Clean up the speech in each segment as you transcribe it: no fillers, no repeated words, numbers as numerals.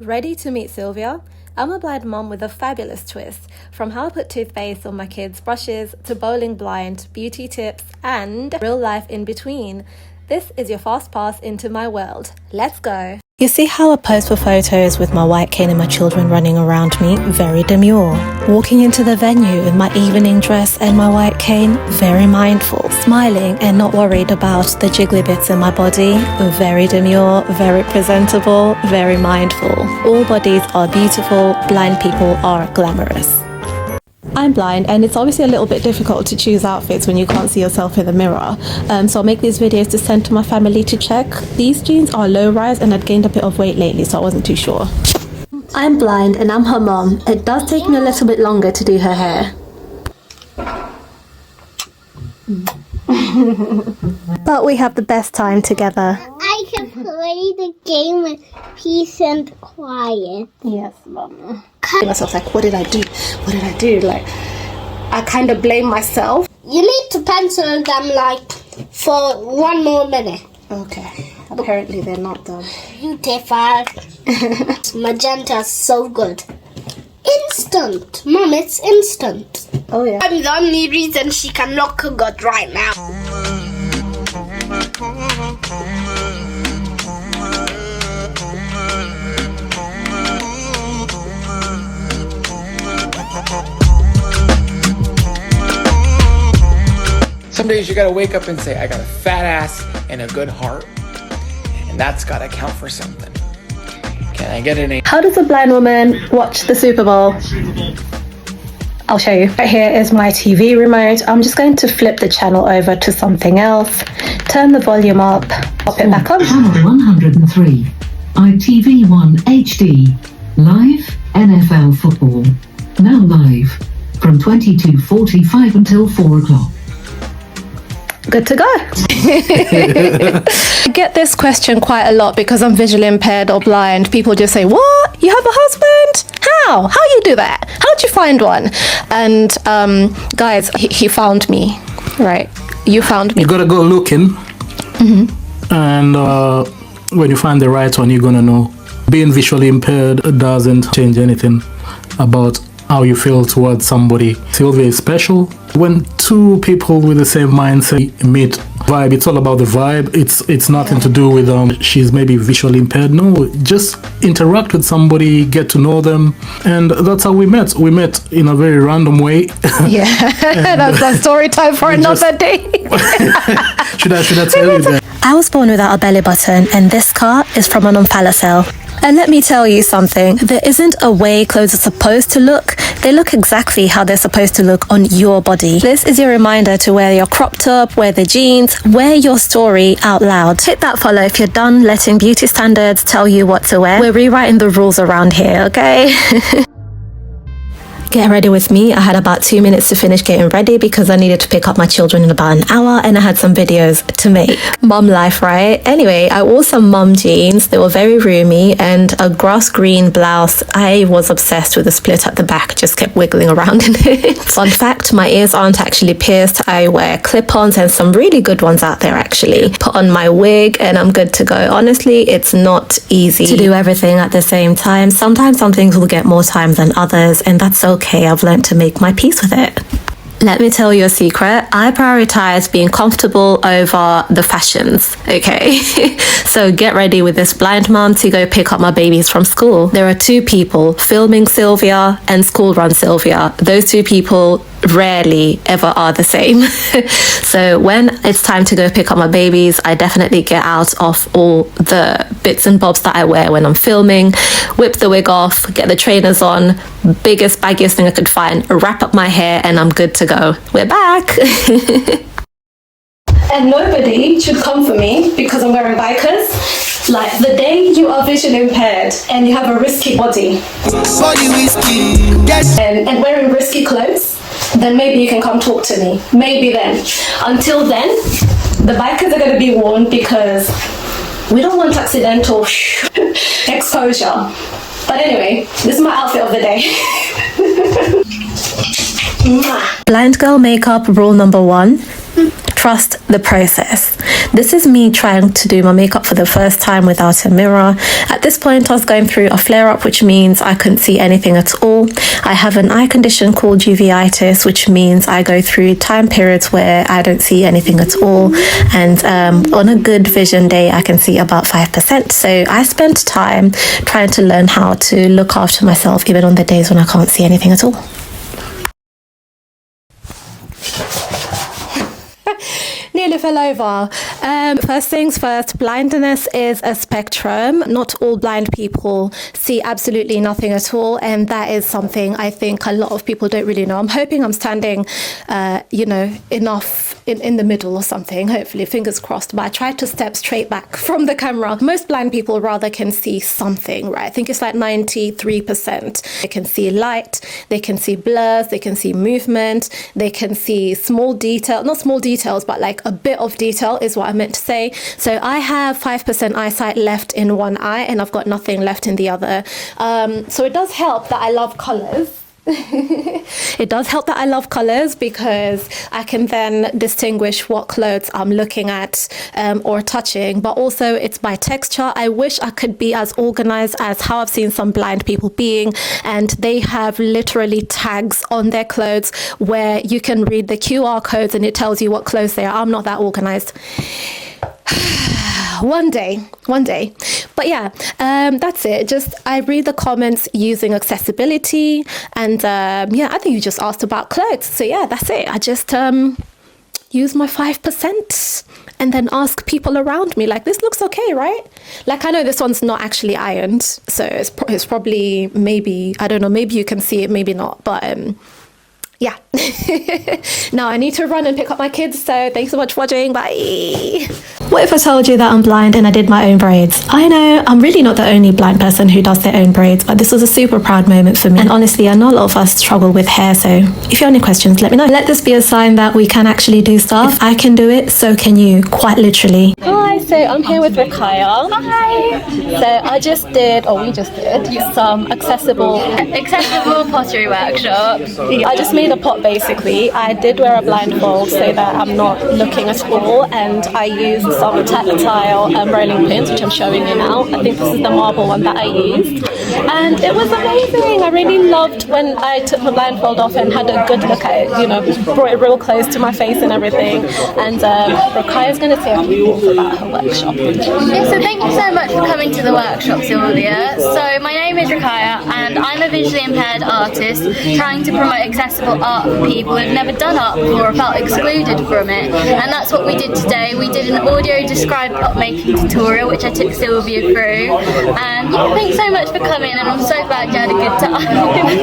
Ready to meet Sylvia? I'm a blind mom with a fabulous twist. From how I put toothpaste on my kids' brushes to bowling blind, beauty tips, and real life in between. This is your fast pass into my world. Let's go. You see how I pose for photos with my white cane and my children running around me? Very demure. Walking into the venue in my evening dress and my white cane? Very mindful. Smiling and not worried about the jiggly bits in my body? Very demure, very presentable, very mindful. All bodies are beautiful, blind people are glamorous. I'm blind and it's obviously a little bit difficult to choose outfits when you can't see yourself in the mirror. So I'll make these videos to send to my family to check. These jeans are low rise and I'd gained a bit of weight lately, so I wasn't too sure. I'm blind and I'm her mom. It does take me a little bit longer to do her hair. But we have the best time together. I can play the game with peace and quiet. Yes, Mama. I myself like, what did I do? What did I do? Like, I kind of blame myself. You need to pencil them like for 1 more minute. Okay. Apparently they're not done. Beautiful. Magenta is so good. Instant. Mom, it's instant. Oh yeah. I'm the only reason she can look good right now. Some days you gotta wake up and say, I got a fat ass and a good heart. And that's gotta count for something. Can I get an A? How does a blind woman watch the Super Bowl? I'll show you. Right here is my TV remote. I'm just going to flip the channel over to something else, turn the volume up, pop it back on. Channel 103, ITV1 HD, live NFL football. Now live from 22:45 until 4 o'clock. Good to go. I get this question quite a lot because I'm visually impaired or blind. People just say, what? You have a husband? How you do that? How'd you find one? And guys, he found me, right? You found me. You gotta go looking, and when you find the right one, you're gonna know. Being visually impaired doesn't change anything about how you feel towards somebody. Sylvia is special. When two people with the same mindset meet, vibe, it's all about the vibe. It's nothing to do with she's maybe visually impaired. No, just interact with somebody, get to know them, and that's how we met. We met in a very random way. Yeah, that's a story time for another day. Should I tell you that? I was born without a belly button, and this car is from an omphalocele. And let me tell you something, there isn't a way clothes are supposed to look. They look exactly how they're supposed to look on your body. This is your reminder to wear your crop top, wear the jeans, wear your story out loud. Hit that follow if you're done letting beauty standards tell you what to wear. We're rewriting the rules around here, okay? Get ready with me. I had about 2 minutes to finish getting ready because I needed to pick up my children in about an hour and I had some videos to make. Mom life, right? Anyway, I wore some mom jeans. They were very roomy and a grass green blouse. I was obsessed with the split at the back, just kept wiggling around in it. Fun fact, my ears aren't actually pierced. I wear clip-ons and some really good ones out there actually. Put on my wig and I'm good to go. Honestly, it's not easy to do everything at the same time. Sometimes some things will get more time than others and that's okay. I've learned to make my peace with it. Let me tell you a secret. I prioritize being comfortable over the fashions, okay? So get ready with this blind mom to go pick up my babies from school. There are 2 people, filming Sylvia and school run Sylvia. Those 2 people rarely ever are the same. So when it's time to go pick up my babies, I definitely get out of all the bits and bobs that I wear when I'm filming, whip the wig off, get the trainers on, biggest, baggiest thing I could find, wrap up my hair, and I'm good to go. We're back. And nobody should come for me because I'm wearing bikers. Like the day you are vision impaired and you have a risky body and wearing risky clothes, then maybe you can come talk to me. Maybe then. Until then, the bikers are going to be worn because we don't want accidental exposure. But anyway, this is my outfit of the day. Blind girl makeup rule number 1. trust the process. This is me trying to do my makeup for the first time without a mirror. At this point, I was going through a flare-up, which means I couldn't see anything at all. I have an eye condition called uveitis, which means I go through time periods where I don't see anything at all. And on a good vision day, I can see about 5%. So I spent time trying to learn how to look after myself, even on the days when I can't see anything at all. Nearly fell over. First things first, blindness is a spectrum. Not all blind people see absolutely nothing at all, and that is something I think a lot of people don't really know. I'm hoping I'm standing, enough in the middle or something, hopefully, fingers crossed, but I tried to step straight back from the camera. Most blind people rather can see something, right? I think it's like 93%. They can see light, they can see blurs, they can see movement, they can see small detail, not small details, but like a bit of detail is what I meant to say. So I have 5% eyesight left in one eye and I've got nothing left in the other. So it does help that I love colors. It does help that I love colors because I can then distinguish what clothes I'm looking at or touching, but also it's by texture. I wish I could be as organized as how I've seen some blind people being, and they have literally tags on their clothes where you can read the QR codes and it tells you what clothes they are. I'm not that organized. One day. But yeah, that's it. Just I read the comments using accessibility, and I think you just asked about clothes. So yeah, that's it. I just use my 5% and then ask people around me, like, this looks okay, right? Like, I know this one's not actually ironed, so it's probably, maybe, I don't know, maybe you can see it, maybe not, but yeah. Now I need to run and pick up my kids, so thanks so much for watching. Bye. What if I told you that I'm blind and I did my own braids? I know I'm really not the only blind person who does their own braids, but this was a super proud moment for me. And honestly, I know a lot of us struggle with hair, so if you have any questions, let me know. Let this be a sign that we can actually do stuff. If I can do it, so can you, quite literally. Hi, so I'm here with Rakaya. Hi. So we just did some accessible pottery workshop. I just made a pot basically. I did wear a blindfold so that I'm not looking at all, and I used some tactile rolling pins, which I'm showing you now. I think this is the marble one that I used, and it was amazing. I really loved when I took my blindfold off and had a good look at it, brought it real close to my face and everything. And Rakaya's going to say a few things about her workshop. Yeah, so thank you so much for coming to the workshop, Sylvia. So my name is Rakaya and I'm a visually impaired artist trying to promote accessible art for people who've never done art before or felt excluded from it. And that's what we did today. We did an audio described art making tutorial which I took Sylvia through. And yeah, thanks so much for coming, and I'm so glad you had a good time.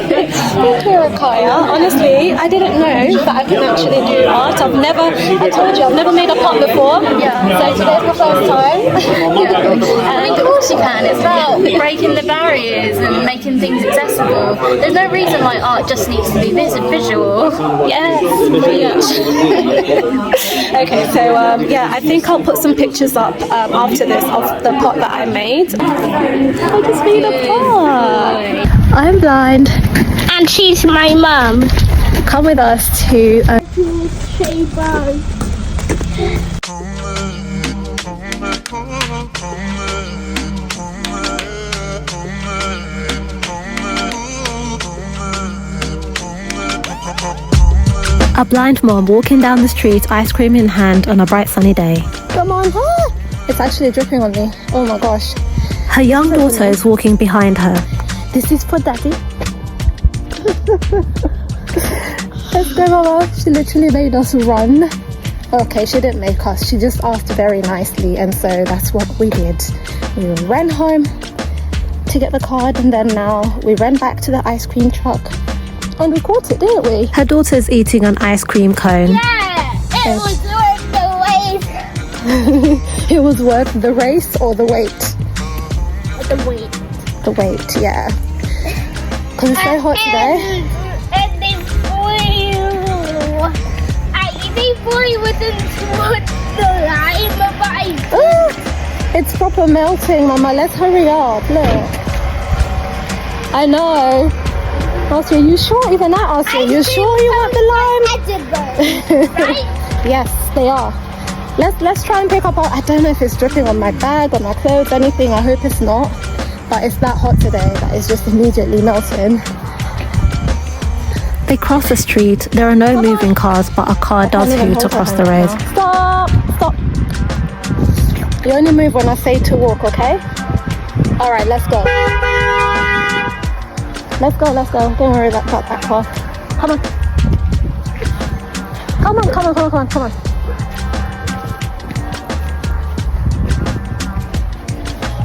Thank you, Rakaya. Honestly, I didn't know that I can actually do art. I told you, I've never made a pot before. Yeah. So today's my first time. I mean, of course you can. It's about breaking the barriers and making things accessible. There's no reason why art just needs to be visual. Yes, okay, so I think I'll put some pictures up after this of the pot that I made. I just made a pot. I'm blind. And she's my mum. Come with us to a blind mom walking down the street, ice cream in hand on a bright sunny day. Come on, it's actually dripping on me. Oh my gosh. Her young daughter is walking behind her. This is for daddy. Let's go, Mama. She literally made us run. Okay, she didn't make us. She just asked very nicely, and so that's what we did. We ran home to get the card, and then now we ran back to the ice cream truck. And we caught it, didn't we? Her daughter's eating an ice cream cone. Yeah, it was worth the wait. It was worth the race or the wait? The wait. The wait, yeah. Because it's so hot today. And they flew. They flew within the lime, but It's proper melting, Mama. Let's hurry up. Look. I know. Elsie, are you sure? Even that, Elsie, are you sure you want the lime? Edible, right? Yes, They are. Let's try and pick up our, I don't know if it's dripping on my bag, on my clothes, anything. I hope it's not. But it's that hot today that it's just immediately melting. They cross the street. There are no moving cars, but a car does hoot across the road. Stop! Stop! You only move when I say to walk, okay? Alright, let's go. Let's go, let's go. Don't worry about that car. Come on. Come on, come on, come on, come on, come on.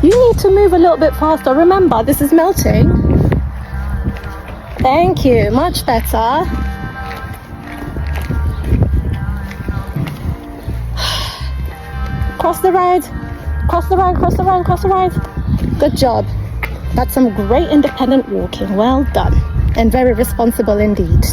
You need to move a little bit faster. Remember, this is melting. Thank you. Much better. Cross the road. Cross the road, cross the road, cross the road. Good job. That's some great independent walking. Well done. And very responsible indeed.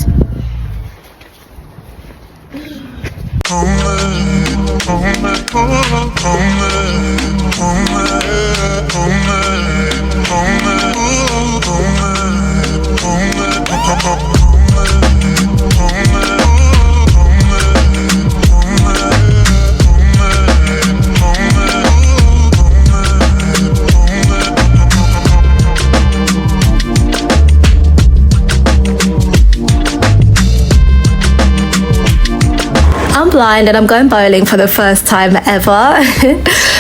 I'm blind and I'm going bowling for the first time ever.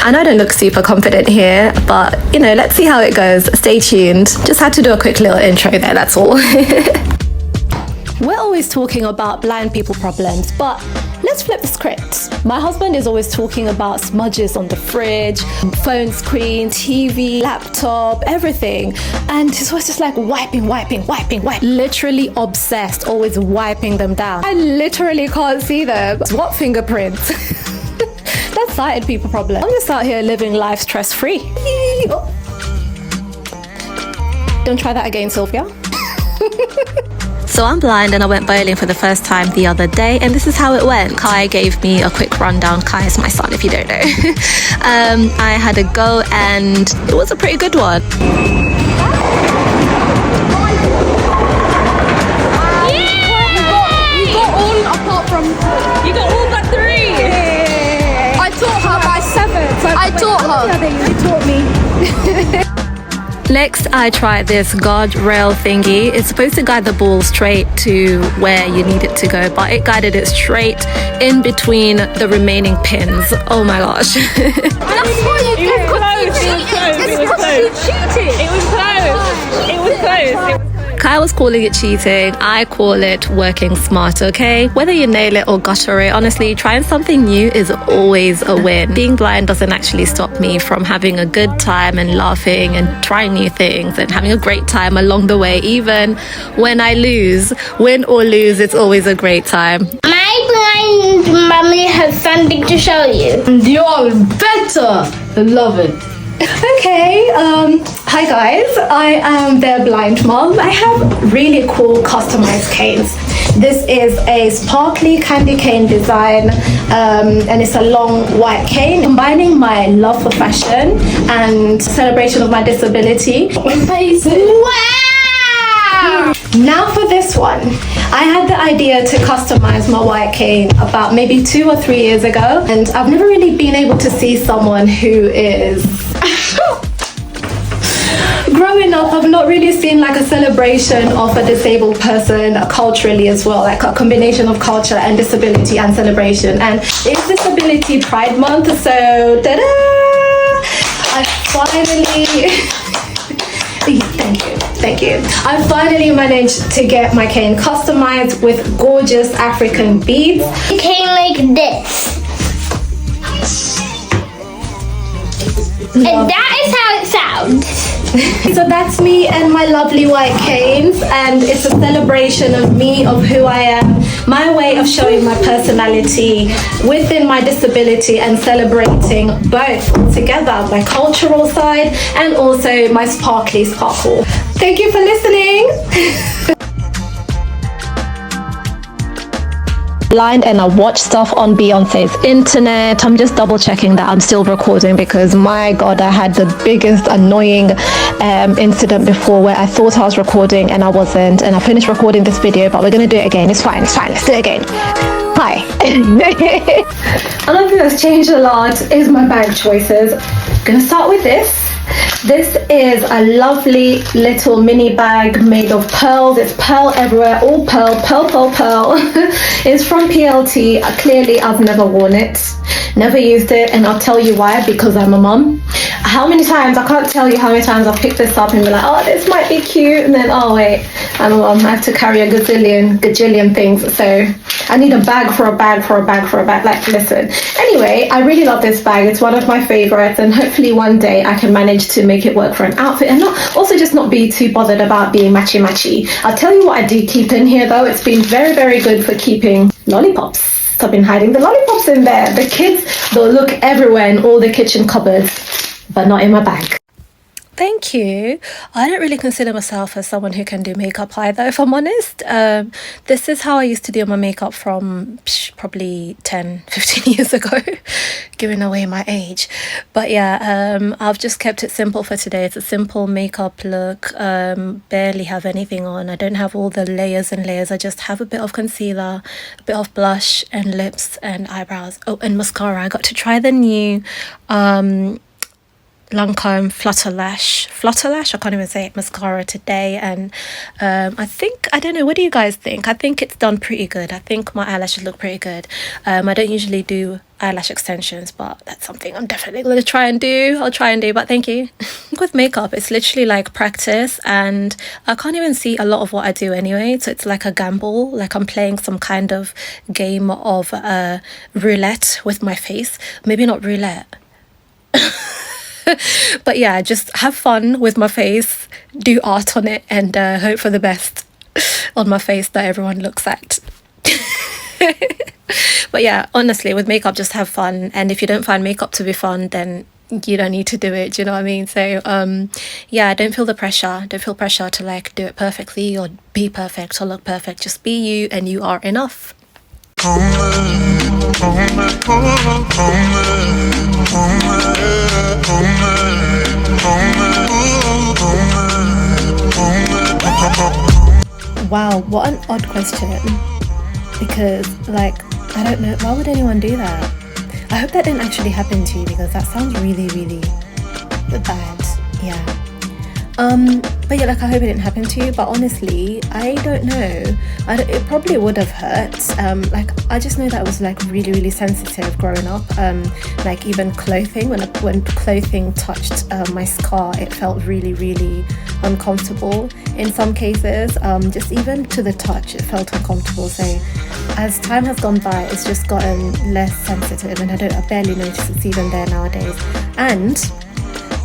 I know I don't look super confident here, but you know, let's see how it goes. Stay tuned. Just had to do a quick little intro there, that's all. We're always talking about blind people problems, but let's flip the script. My husband is always talking about smudges on the fridge, phone screen, TV, laptop, everything. And he's always just like wiping. Literally obsessed, always wiping them down. I literally can't see them. What fingerprints? That's sighted people problem. I'm just out here living life stress-free. Don't try that again, Sylvia. So I'm blind and I went bowling for the first time the other day, and this is how it went. Kai gave me a quick rundown. Kai is my son, if you don't know. I had a go and it was a pretty good one. You got all but 3. I taught her by 7. So I taught her. You taught me. Next, I tried this guardrail thingy. It's supposed to guide the ball straight to where you need it to go, but it guided it straight in between the remaining pins. Oh my gosh. That's why you It was close. It was close. It was close. It was close. Kai was calling it cheating. I call it working smart, okay? Whether you nail it or gutter it, honestly, trying something new is always a win. Being blind doesn't actually stop me from having a good time and laughing and trying new things and having a great time along the way. Even when I lose, win or lose, it's always a great time. My blind mummy has something to show you. You're better. I love it. Okay, hi guys, I am their blind mom. I have really cool customized canes. This is a sparkly candy cane design, and it's a long white cane, combining my love for fashion and celebration of my disability. Amazing. Wow! Now for this one, I had the idea to customize my white cane about maybe 2 or 3 years ago, and I've never really been able to see someone who is growing up. I've not really seen like a celebration of a disabled person culturally as well, like a combination of culture and disability and celebration. And it's Disability Pride Month, so ta-da! I finally Thank you. I finally managed to get my cane customized with gorgeous African beads. It came like this. And that is how it sounds. So that's me and my lovely white canes, and it's a celebration of me, of who I am, my way of showing my personality within my disability and celebrating both together, my cultural side and also my sparkly sparkle. Thank you for listening. blind and I watch stuff on Beyonce's internet. I'm just double checking that I'm still recording because my god, I had the biggest annoying incident before where I thought I was recording and I wasn't, and I finished recording this video, but we're gonna do it again. It's fine, let's do it again. Hi. Another thing that's changed a lot is my bag choices. I'm gonna start with this. This is a lovely little mini bag made of pearls. It's pearl everywhere, all pearl. It's from PLT. Clearly, I've never worn it, never used it, and I'll tell you why, because I'm a mum. How many times, I can't tell you how many times I've picked this up and be like, oh, this might be cute, and then, oh wait, I'm a mum, I have to carry a gajillion things, so I need a bag for a bag. Like, listen. Anyway, I really love this bag. It's one of my favorites, and hopefully one day I can manage to make it work for an outfit and not be too bothered about being matchy. I'll tell you what I do keep in here though. It's been very, very good for keeping lollipops. So I've been hiding the lollipops in there. The kids, they'll look everywhere in all the kitchen cupboards, but not in my bag. Thank you. I don't really consider myself as someone who can do makeup either, if I'm honest. This is how I used to do my makeup from probably 10-15 years ago, giving away my age. But yeah, I've just kept it simple for today. It's a simple makeup look. Barely have anything on. I don't have all the layers and layers. I just have a bit of concealer, a bit of blush and lips and eyebrows. Oh, and mascara. I got to try the new Lancome Flutterlash, I can't even say it, mascara today, and I don't know, what do you guys think? I think it's done pretty good. I think my eyelashes look pretty good. I don't usually do eyelash extensions, but that's something I'm definitely going to try and do. But thank you. With makeup, it's literally like practice, and I can't even see a lot of what I do anyway, so it's like a gamble, like I'm playing some kind of game of roulette with my face. Maybe not roulette. But yeah, just have fun with my face, do art on it, and hope for the best on my face that everyone looks at. But yeah, honestly, with makeup, just have fun, and if you don't find makeup to be fun, then you don't need to do it. Do you know what I mean? So yeah, don't feel pressure to like do it perfectly or be perfect or look perfect. Just be you, and you are enough. Wow, what an odd question, because like, I don't know, why would anyone do that? I hope that didn't actually happen to you, because that sounds really, really bad. Yeah. But yeah, like, I hope it didn't happen to you, but honestly, I don't know. It probably would have hurt. Like, I just know that I was like really, really sensitive growing up. Like even clothing, when clothing touched my scar, it felt really, really uncomfortable in some cases. Just even to the touch, it felt uncomfortable. So as time has gone by, it's just gotten less sensitive, and I barely notice it's even there nowadays.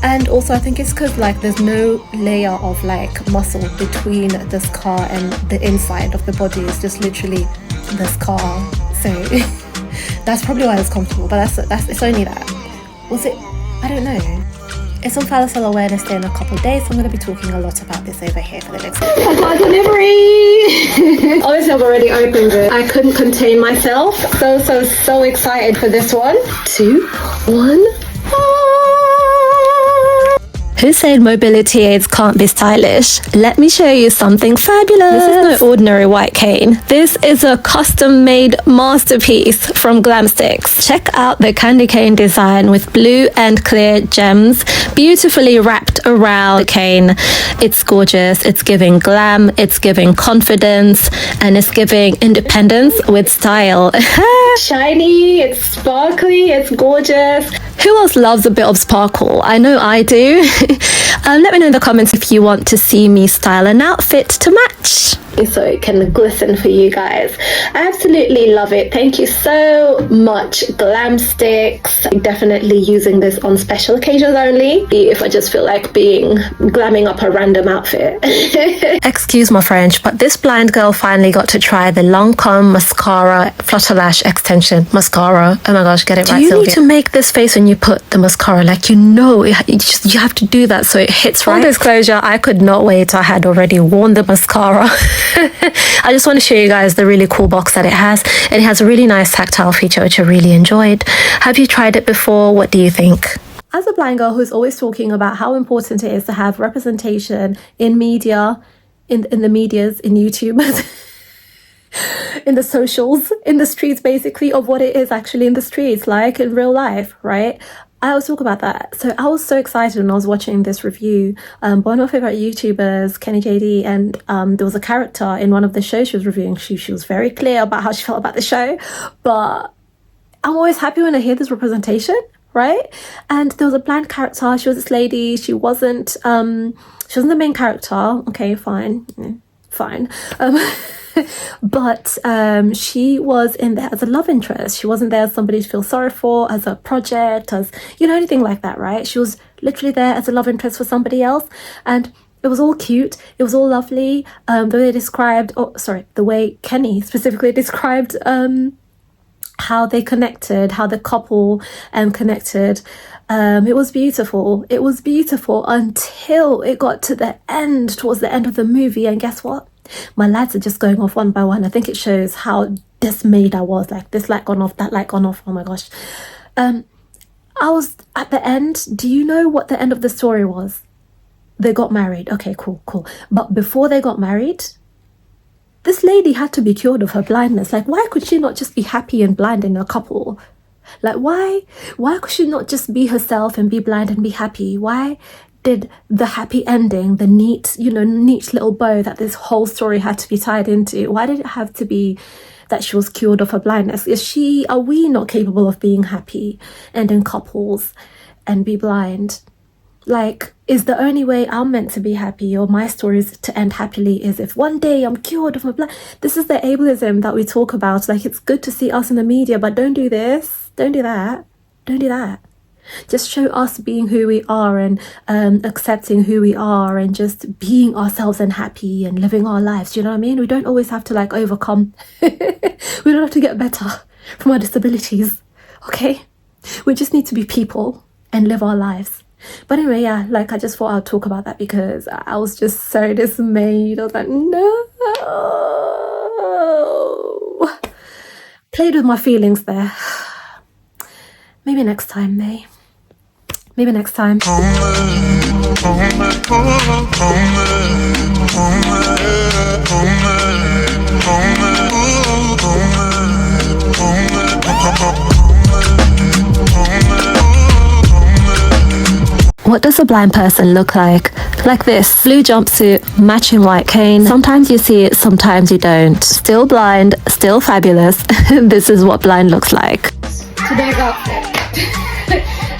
And also I think it's because like there's no layer of like muscle between the scar and the inside of the body. It's just literally the scar. So that's probably why it's comfortable, but that's it's only that. Was it? I don't know. It's on Falafel Awareness Day in a couple of days, so I'm going to be talking a lot about this over here for the next one. I got delivery! Obviously I've already opened it. I couldn't contain myself. So excited for this one. 2, 1. Who said mobility aids can't be stylish? Let me show you something fabulous. This is no ordinary white cane. This is a custom-made masterpiece from Glamsticks. Check out the candy cane design with blue and clear gems beautifully wrapped around the cane. It's gorgeous. It's giving glam, it's giving confidence, and it's giving independence with style. Shiny, it's sparkly, it's gorgeous. Who else loves a bit of sparkle? I know I do. Let me know in the comments if you want to see me style an outfit to match, so it can glisten for you guys. I absolutely love it. Thank you so much, Glamsticks. I'm definitely using this on special occasions only, if I just feel like glamming up a random outfit. Excuse my French, but this blind girl finally got to try the Lancome mascara Flutterlash extension mascara. Oh my gosh, get it right, Sylvia. Do you need to make this face when you put the mascara? Like, you have to do that so it hits right. Full disclosure, I could not wait. I had already worn the mascara. I just want to show you guys the really cool box that it has. And it has a really nice tactile feature, which I really enjoyed. Have you tried it before? What do you think? As a blind girl who's always talking about how important it is to have representation in media, in the medias, in YouTube, in the socials, in the streets, basically, of what it is actually in the streets, like in real life, right? I always talk about that. So I was so excited when I was watching this review. One of my favorite YouTubers, Kenny JD, and there was a character in one of the shows she was reviewing. She was very clear about how she felt about the show, but I'm always happy when I hear this representation, right? And there was a blind character. She was this lady. She wasn't the main character. Okay, fine. But she was in there as a love interest. She wasn't there as somebody to feel sorry for, as a project, as, you know, anything like that, right? She was literally there as a love interest for somebody else. And it was all cute. It was all lovely. The way Kenny specifically described how they connected, how the couple connected. It was beautiful. It was beautiful until it got to the end, towards the end of the movie. And guess what? My lights are just going off one by one. I think it shows how dismayed I was. Like, this light gone off, that light gone off. Oh my gosh. I was at the end. Do you know what the end of the story was? They got married. Okay, cool. But before they got married, this lady had to be cured of her blindness. Like, why could she not just be happy and blind in a couple? Like, why could she not just be herself and be blind and be happy? Why did the happy ending, the neat little bow that this whole story had to be tied into, why did it have to be that she was cured of her blindness? Are we not capable of being happy and in couples and be blind? Like, is the only way I'm meant to be happy, or my story is to end happily, is if one day I'm cured of my blind? This is the ableism that we talk about. Like, it's good to see us in the media, but don't do this, don't do that, don't do that. Just show us being who we are and accepting who we are and just being ourselves and happy and living our lives. You know what I mean? We don't always have to like overcome. We don't have to get better from our disabilities. Okay? We just need to be people and live our lives. But anyway, yeah, like, I just thought I'd talk about that because I was just so dismayed. I was like, no. Played with my feelings there. Maybe next time, May. Maybe next time. What does a blind person look like? Like this. Blue jumpsuit, matching white cane. Sometimes you see it, sometimes you don't. Still blind, still fabulous. This is what blind looks like. Today's outfit.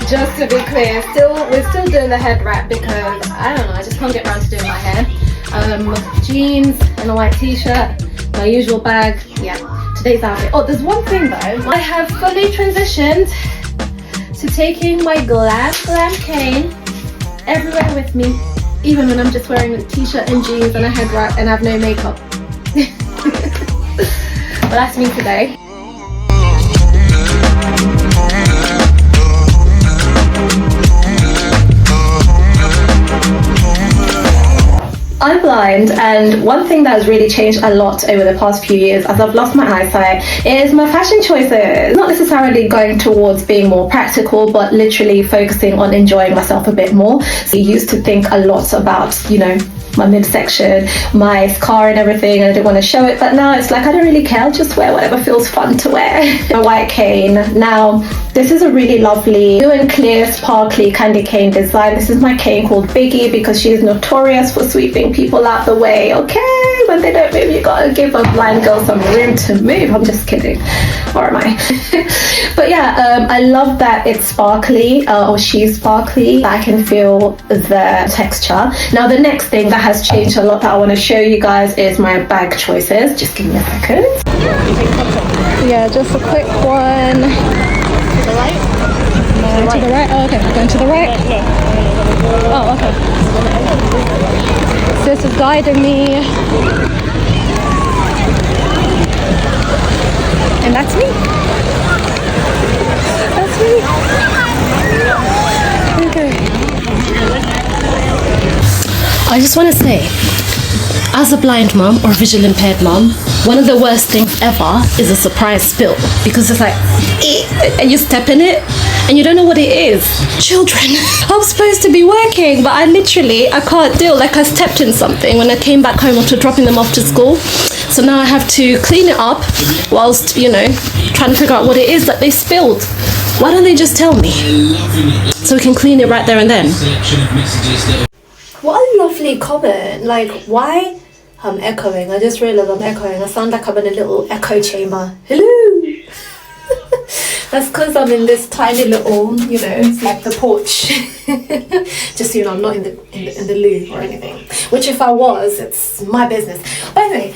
Just to be clear, we're still doing the head wrap because I don't know, I just can't get around to doing my hair. Jeans and a white t-shirt, my usual bag. Yeah, today's outfit. Oh, there's one thing though. I have fully transitioned to taking my glam cane everywhere with me, even when I'm just wearing a t-shirt and jeans and a head wrap and have no makeup. But that's me today. I'm blind, and one thing that has really changed a lot over the past few years as I've lost my eyesight is my fashion choices. Not necessarily going towards being more practical, but literally focusing on enjoying myself a bit more. So I used to think a lot about, my midsection, my scar and everything, and I didn't want to show it, but now it's like I don't really care, I'll just wear whatever feels fun to wear. My white cane. Now, this is a really lovely blue and clear sparkly candy cane design. This is my cane called Biggie because she is notorious for sweeping people out the way. Okay, when they don't move, you gotta give a blind girl some room to move. I'm just kidding, or am I? But yeah, I love that it's sparkly, or she's sparkly. I can feel the texture. Now, the next thing that has changed a lot that I want to show you guys is my bag choices. Just give me a second. Yeah, just a quick one. To the right? No, to the right? Oh, okay. Going to the right? No. Oh, okay. So this is guiding me. And that's me. That's me. Okay. I just want to say, As a blind mum or visually impaired mum, one of the worst things ever is a surprise spill, because it's like, and you step in it and you don't know what it is. Children, I'm supposed to be working, but I can't deal. Like, I stepped in something when I came back home after dropping them off to school. So now I have to clean it up whilst, trying to figure out what it is that they spilled. Why don't they just tell me? So we can clean it right there and then. What a lovely comment. Like, why? I'm echoing. I just realised I'm echoing. I sound like I'm in a little echo chamber. Hello! That's because I'm in this tiny little, it's like the porch. Just so I'm not in the loo or anything. Which if I was, it's my business. But anyway,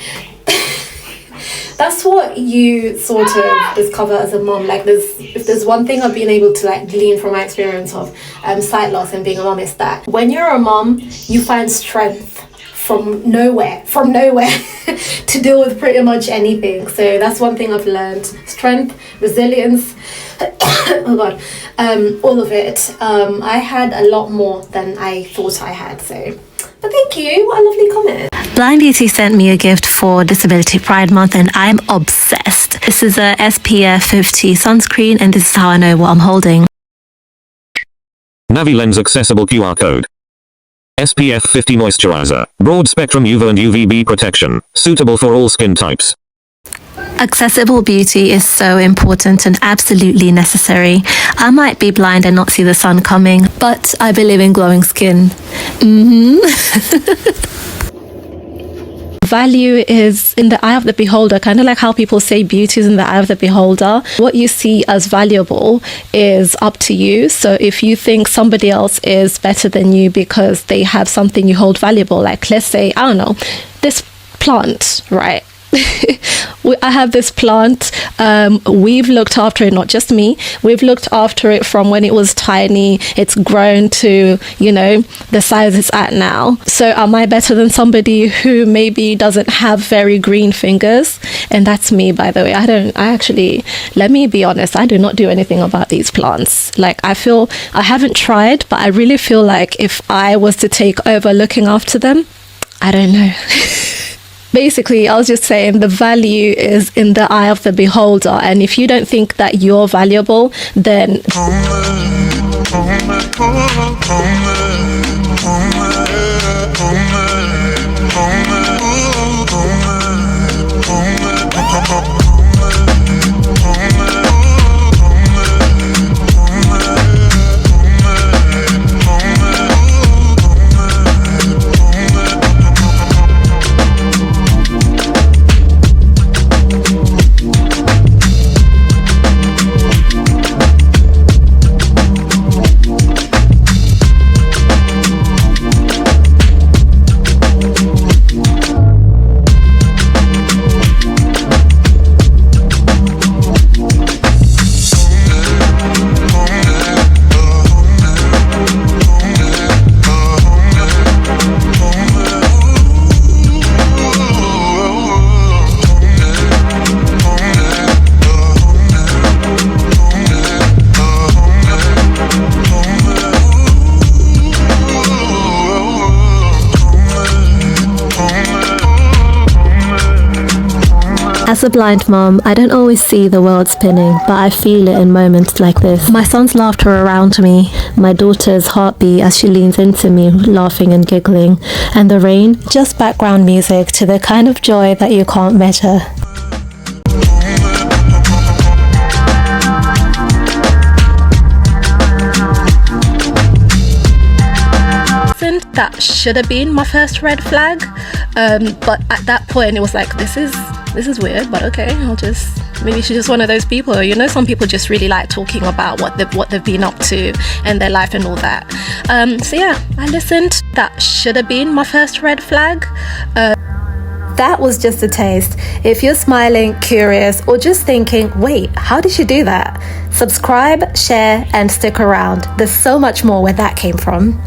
that's what you sort of discover as a mom. Like, if there's one thing I've been able to glean from my experience of sight loss and being a mom, is that when you're a mom, you find strength from nowhere to deal with pretty much anything. So that's one thing I've learned: strength, resilience. Oh god, all of it. I had a lot more than I thought I had. So. But thank you, what a lovely comment. Blind Beauty sent me a gift for Disability Pride Month and I'm obsessed. This is a SPF 50 sunscreen and this is how I know what I'm holding. NaviLens accessible QR code. SPF 50 moisturizer. Broad spectrum UV and UVB protection. Suitable for all skin types. Accessible beauty is so important and absolutely necessary. I might be blind and not see the sun coming, but I believe in glowing skin. Value is in the eye of the beholder, kind of like how people say beauty is in the eye of the beholder. What you see as valuable is up to you. So if you think somebody else is better than you because they have something you hold valuable, like let's say, I don't know, this plant, right? I have this plant. We've looked after it, not just me. We've looked after it from when it was tiny. It's grown to, the size it's at now. So am I better than somebody who maybe doesn't have very green fingers? And that's me, by the way. Let me be honest, I do not do anything about these plants. Like, I haven't tried, but I really feel like if I was to take over looking after them, I don't know. Basically, I was just saying the value is in the eye of the beholder. And if you don't think that you're valuable, then... As a blind mom, I don't always see the world spinning, but I feel it in moments like this. My son's laughter around me, my daughter's heartbeat as she leans into me, laughing and giggling, and the rain, just background music to the kind of joy that you can't measure. That should have been my first red flag, but at that point it was like, this is weird, but okay, maybe she's just one of those people, some people just really like talking about what they've been up to and their life and all that. So yeah, I listened. That should have been my first red flag. That was just a taste. If you're smiling, curious, or just thinking, wait, how did she do that? Subscribe, share, and stick around. There's so much more where that came from.